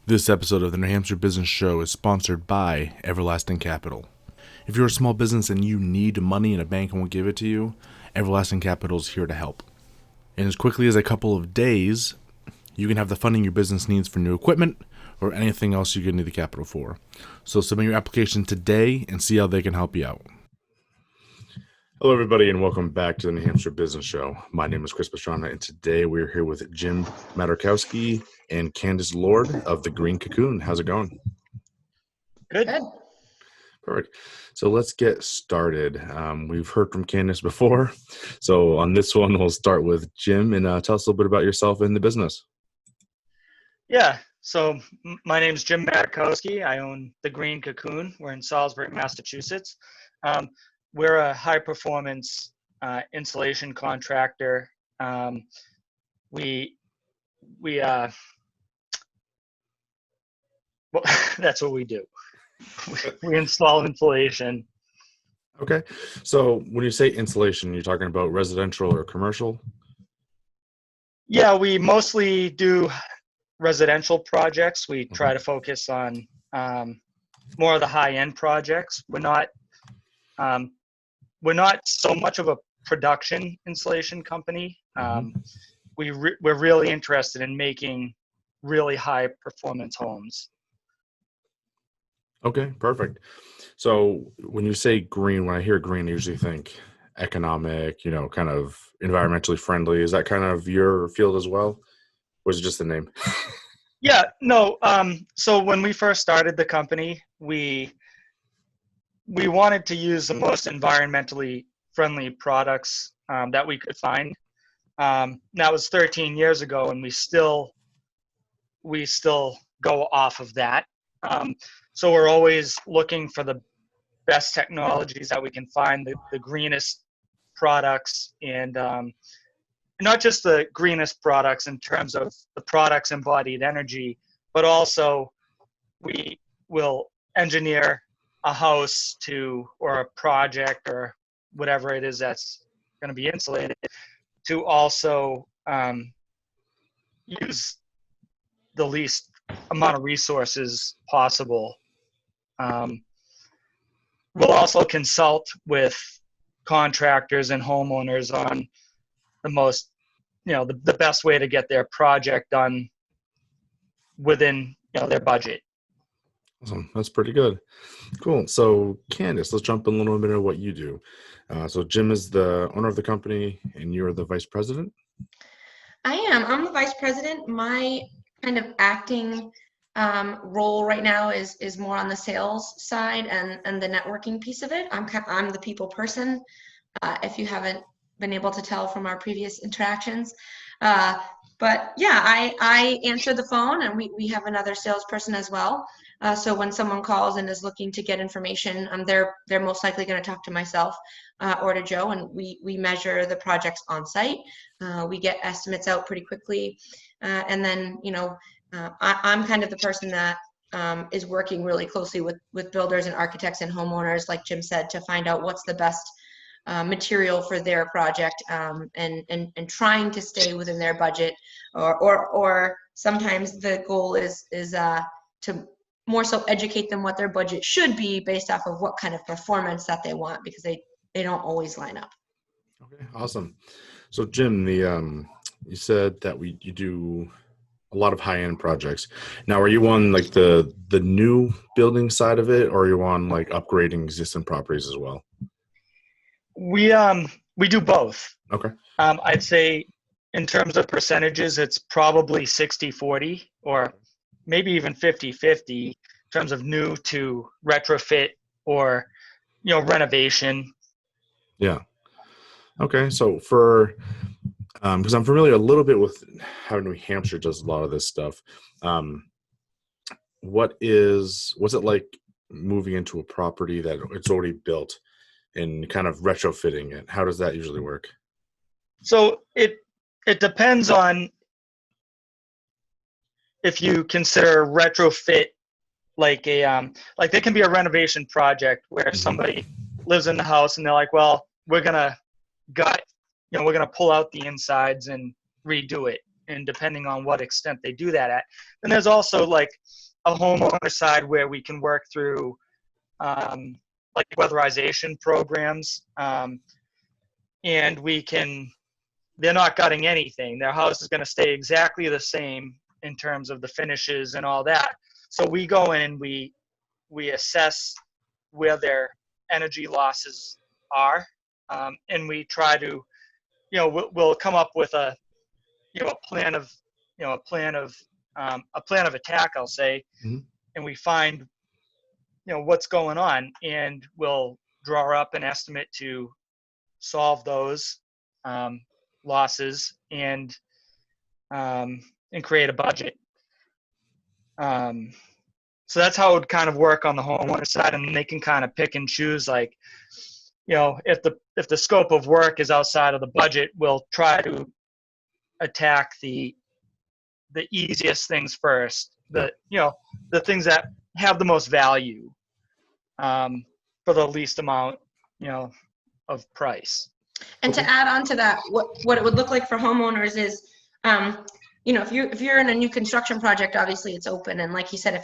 This episode of the New Hampshire Business Show is sponsored by Everlasting Capital. If you're a small business and you need money and a bank won't give it to you, Everlasting Capital is here to help. In as quickly as a couple of days, you can have the funding your business needs for new equipment or anything else you need the capital for. So submit your application today and see how they can help you out. Hello, everybody, and welcome back to the New Hampshire Business Show. My name is Chris Pastrana, and today we're here with Jim Materkowski and Candace Lord of the Green Cocoon. How's it going? Good. Perfect. So let's get started. We've heard from Candace before. So on this one, we'll start with Jim and tell us a little bit about yourself and the business. Yeah. So my name is Jim Materkowski. I own the Green Cocoon. We're in Salisbury, Massachusetts. We're a high-performance insulation contractor. Well, that's what we do. We install insulation. Okay. So when you say insulation, you're talking about residential or commercial? Yeah, we mostly do residential projects. We try to focus on more of the high-end projects. We're not so much of a production insulation company. We're really interested in making really high performance homes. Okay, perfect. So when you say green, when I hear green, I usually think economic, kind of environmentally friendly. Is that kind of your field as well? Or is it just the name? Yeah, no. So when we first started the company, we wanted to use the most environmentally friendly products that we could find. That was 13 years ago, and we still go off of that. So we're always looking for the best technologies that we can find, the greenest products, and not just the greenest products in terms of the product's embodied energy, but also we will engineer a house or a project or whatever it is that's going to be insulated to also use the least amount of resources possible. We'll also consult with contractors and homeowners on the most, the best way to get their project done within, their budget. Awesome. That's pretty good. Cool. So Candace, let's jump in a little bit into what you do. So Jim is the owner of the company and you're the vice president? I am. I'm the vice president. My kind of acting role right now is more on the sales side and the networking piece of it. I'm the people person, if you haven't been able to tell from our previous interactions. But yeah, I answer the phone, and we have another salesperson as well. So when someone calls and is looking to get information, they're most likely going to talk to myself or to Joe, and we measure the projects on site. We get estimates out pretty quickly, and then I'm kind of the person that is working really closely with builders and architects and homeowners, like Jim said, to find out what's the best material for their project, and trying to stay within their budget, or sometimes the goal is to more so educate them what their budget should be based off of what kind of performance that they want, because they don't always line up. Okay, awesome. So Jim, you said that you do a lot of high-end projects. Now, are you on like the new building side of it, or are you on like upgrading existing properties as well? We do both. Okay. I'd say in terms of percentages, it's probably 60-40 or maybe even 50-50 in terms of new to retrofit or, renovation. Yeah. Okay. So because I'm familiar a little bit with how New Hampshire does a lot of this stuff. What's it like moving into a property that it's already built and kind of retrofitting it? How does that usually work? So it depends on if you consider retrofit like there can be a renovation project where somebody lives in the house and they're like, well, we're gonna pull out the insides and redo it. and depending on what extent they do that at. Then there's also like a homeowner side where we can work through like weatherization programs, and they're not gutting anything. Their house is going to stay exactly the same in terms of the finishes and all that. So we go in and we assess where their energy losses are, and we try to, we'll come up with a plan of attack, I'll say, Mm-hmm. and we find what's going on, and we'll draw up an estimate to solve those losses and create a budget. So that's how it would kind of work on the homeowner side, and they can kind of pick and choose, like, if the scope of work is outside of the budget, we'll try to attack the easiest things first, the things that have the most value for the least amount of price. And to add on to that, what it would look like for homeowners is, if you're in a new construction project, obviously it's open. And like you said,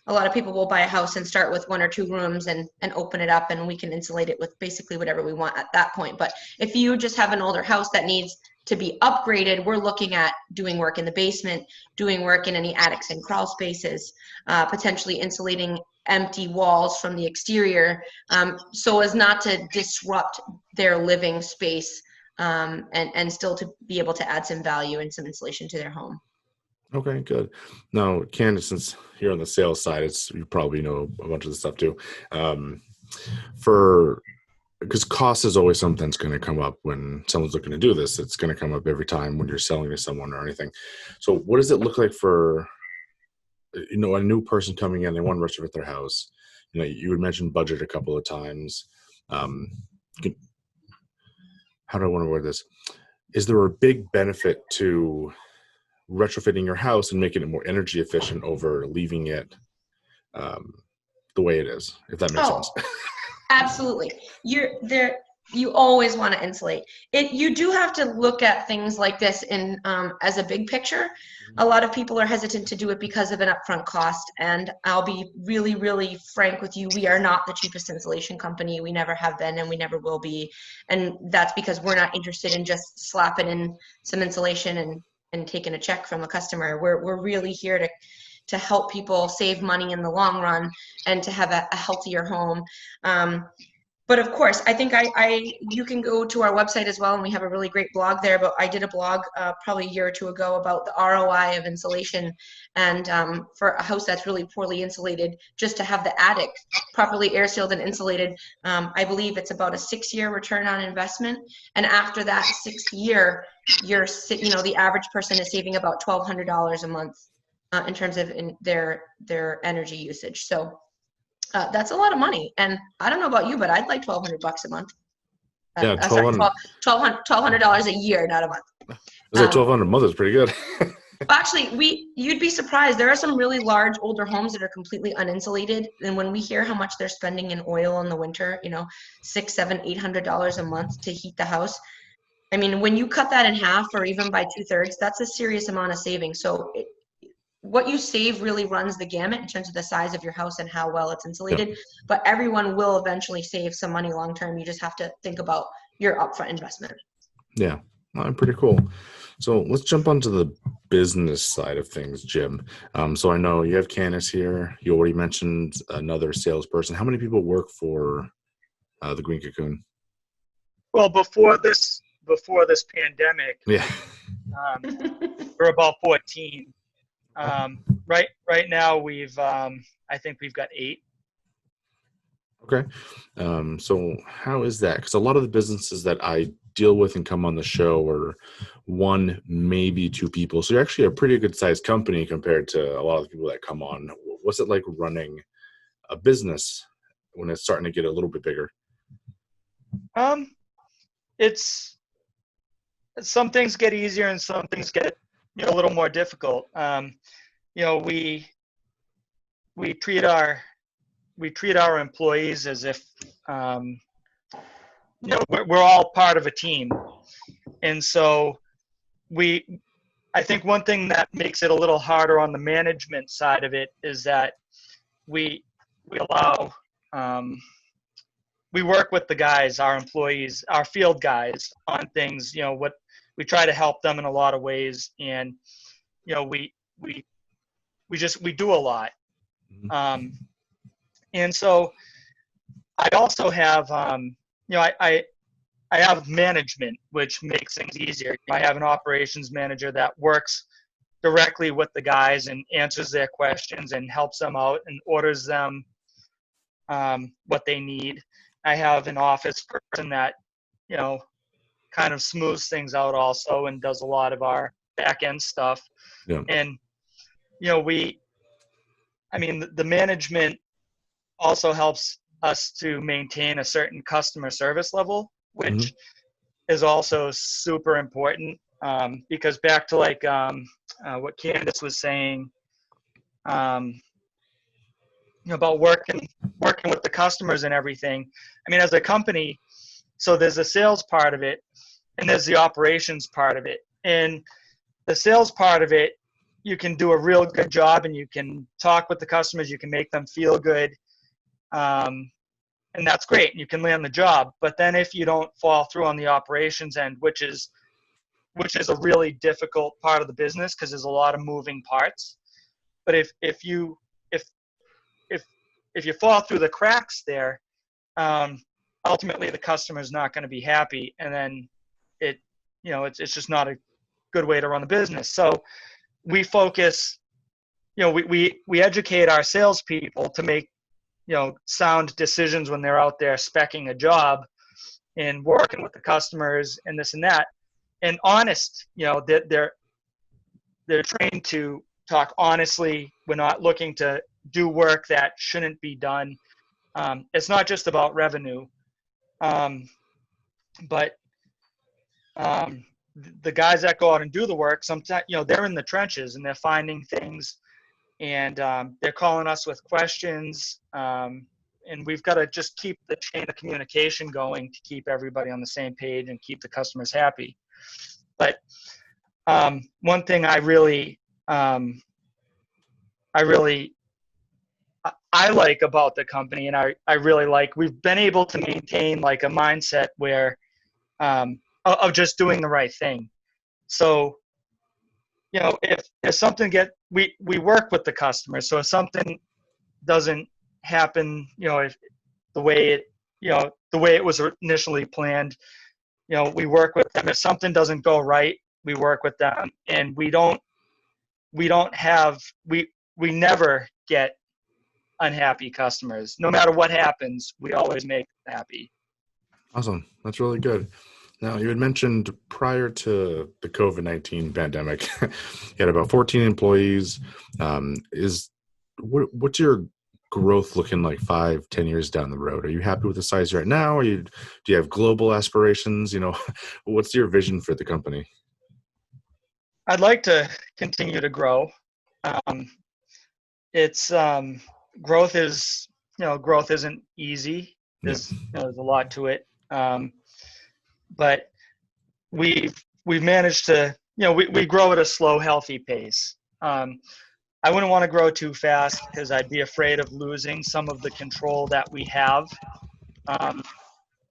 a lot of people will buy a house and start with 1 or 2 rooms and open it up, and we can insulate it with basically whatever we want at that point. But if you just have an older house that needs to be upgraded, we're looking at doing work in the basement, doing work in any attics and crawl spaces, potentially insulating empty walls from the exterior, so as not to disrupt their living space, and still to be able to add some value and some insulation to their home. Okay, good. Now, Candace, since you're on the sales side, you probably know a bunch of the stuff too. Because cost is always something that's going to come up when someone's looking to do this. It's going to come up every time when you're selling to someone or anything. So what does it look like for, a new person coming in, they want to retrofit their house? You would mention budget a couple of times. How do I want to word this? Is there a big benefit to retrofitting your house and making it more energy efficient over leaving it the way it is, if that makes sense? Absolutely. You always want to insulate it. You do have to look at things like this in as a big picture. A lot of people are hesitant to do it because of an upfront cost, and I'll be really, really frank with you. We are not the cheapest insulation company. We never have been, and we never will be. And that's because we're not interested in just slapping in some insulation and taking a check from a customer. We're really here to help people save money in the long run and to have a healthier home. But of course, I think you can go to our website as well, and we have a really great blog there. But I did a blog probably a year or 2 ago about the ROI of insulation, and for a house that's really poorly insulated, just to have the attic properly air sealed and insulated, I believe it's about a 6-year return on investment. And after that 6th year, the average person is saving about $1,200 a month in terms of their energy usage. So that's a lot of money, and I don't know about you, but I'd like $1,200 a month. Yeah, $1,200 a year, not a month. Is that $1,200 a month? Is pretty good. Actually, you'd be surprised. There are some really large older homes that are completely uninsulated, and when we hear how much they're spending in oil in the winter, $600, $700, $800 a month to heat the house. I mean, when you cut that in half or even by 2/3, that's a serious amount of savings. So what you save really runs the gamut in terms of the size of your house and how well it's insulated. Yep. But everyone will eventually save some money long term. You just have to think about your upfront investment. Yeah, pretty cool. So let's jump onto the business side of things, Jim. So I know you have Candace here. You already mentioned another salesperson. How many people work for the Green Cocoon? Well, before this pandemic, yeah, we're about 14. Right now I think we've got 8. Okay. So how is that? Because a lot of the businesses that I deal with and come on the show are 1, maybe 2 people. So you're actually a pretty good sized company compared to a lot of the people that come on. What's it like running a business when it's starting to get a little bit bigger? It's some things get easier and some things get a little more difficult. We treat our employees as if we're all part of a team, and so we I think one thing that makes it a little harder on the management side of it is that we allow we work with the guys, our employees, our field guys on things. What we try to help them in a lot of ways, and we do a lot. And so I also have I have management, which makes things easier. I have an operations manager that works directly with the guys and answers their questions and helps them out and orders them what they need. I have an office person that, kind of smooths things out also and does a lot of our back end stuff. Yeah. And, the management also helps us to maintain a certain customer service level, which is also super important, because back to like what Candace was saying, about working with the customers and everything. As a company, so there's the sales part of it and there's the operations part of it. And the sales part of it, you can do a real good job and you can talk with the customers, you can make them feel good. And that's great. You can land the job. But then if you don't fall through on the operations end, which is a really difficult part of the business because there's a lot of moving parts. But if you fall through the cracks there, ultimately the customer is not going to be happy, and then it's just not a good way to run the business. So we focus, we educate our salespeople to make sound decisions when they're out there speccing a job and working with the customers and this and that. And honest, they're trained to talk honestly. We're not looking to do work that shouldn't be done. It's not just about revenue, but the guys that go out and do the work, sometimes they're in the trenches and they're finding things, and they're calling us with questions, and we've got to just keep the chain of communication going to keep everybody on the same page and keep the customers happy. But one thing I like about the company, and I really like, we've been able to maintain like a mindset where of just doing the right thing. So, if something we work with the customer. So if something doesn't happen, if the way it was initially planned, we work with them. If something doesn't go right, we work with them, and we never get unhappy customers. No matter what happens, we always make them happy. Awesome. That's really good. Now, you had mentioned prior to the COVID-19 pandemic, you had about 14 employees. What's your growth looking like 5-10 years down the road? Are you happy with the size you're at now? Do you have global aspirations? What's your vision for the company? I'd like to continue to grow. Growth isn't easy. There's a lot to it. But we've managed to, we grow at a slow, healthy pace. I wouldn't want to grow too fast because I'd be afraid of losing some of the control that we have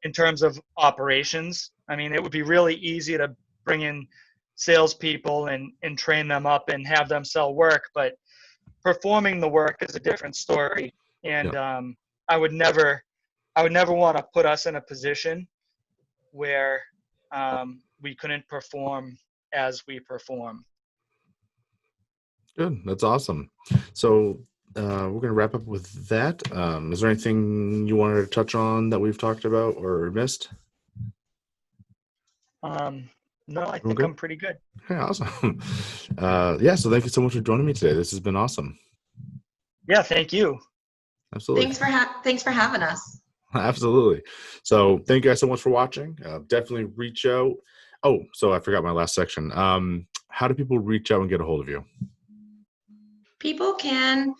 in terms of operations. It would be really easy to bring in salespeople and train them up and have them sell work, but performing the work is a different story. And I would never want to put us in a position where we couldn't perform as we perform. Good. That's awesome. So we're going to wrap up with that. Is there anything you wanted to touch on that we've talked about or missed? No, I think I'm pretty good. Okay, awesome. So thank you so much for joining me today. This has been awesome. Yeah, thank you. Absolutely. Thanks for having us. Absolutely. So thank you guys so much for watching. Definitely reach out. Oh, so I forgot my last section. How do people reach out and get a hold of you? People can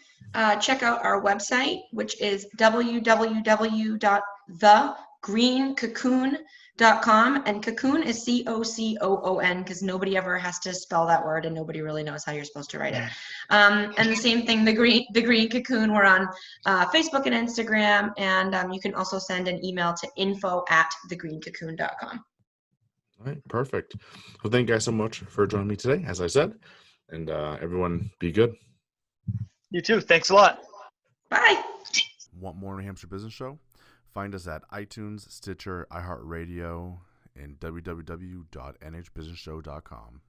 check out our website, which is www.thecocoonr.com. greencocoon.com, and Cocoon is Cocoon, because nobody ever has to spell that word and nobody really knows how you're supposed to write it. And the same thing, the Green Cocoon, we're on Facebook and Instagram, and you can also send an email to info@thegreencocoon.com. All right, perfect. Well, thank you guys so much for joining me today, as I said, and everyone be good. You too. Thanks a lot. Bye. Want more New Hampshire Business Show? Find us at iTunes, Stitcher, iHeartRadio, and www.nhbusinessshow.com.